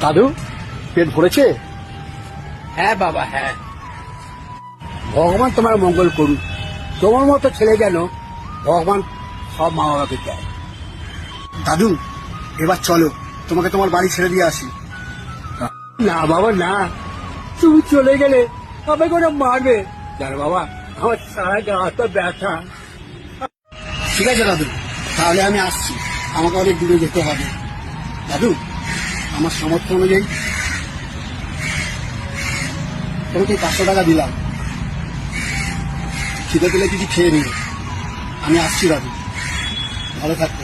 দাদু, পেট ভরেছে? হ্যাঁ বাবা, হ্যাঁ। ভগবান তোমার মঙ্গল করুক। তোমার মতো ছেলে যেন ভগবান সব মা বাবাকে দেয়। দাদু, এবার চলো, তোমাকে তোমার বাড়ি ছেড়ে দিয়ে আসি। না বাবা না, তুমি চলে গেলে আমাকে ওরা মারবে। জানো বাবা, আমার সারা গা তো ব্যথা। ঠিক আছে দাদু, তাহলে আমি আসছি। আমাকে অনেক দূরে যেতে হবে। দাদু, আমার সামর্থ্য অনুযায়ী তোমাকে 500 টাকা দিলাম। খিদে পেলে কিছু খেয়ে নিও। আমি আসছি দাদু, ভালো থাকবে।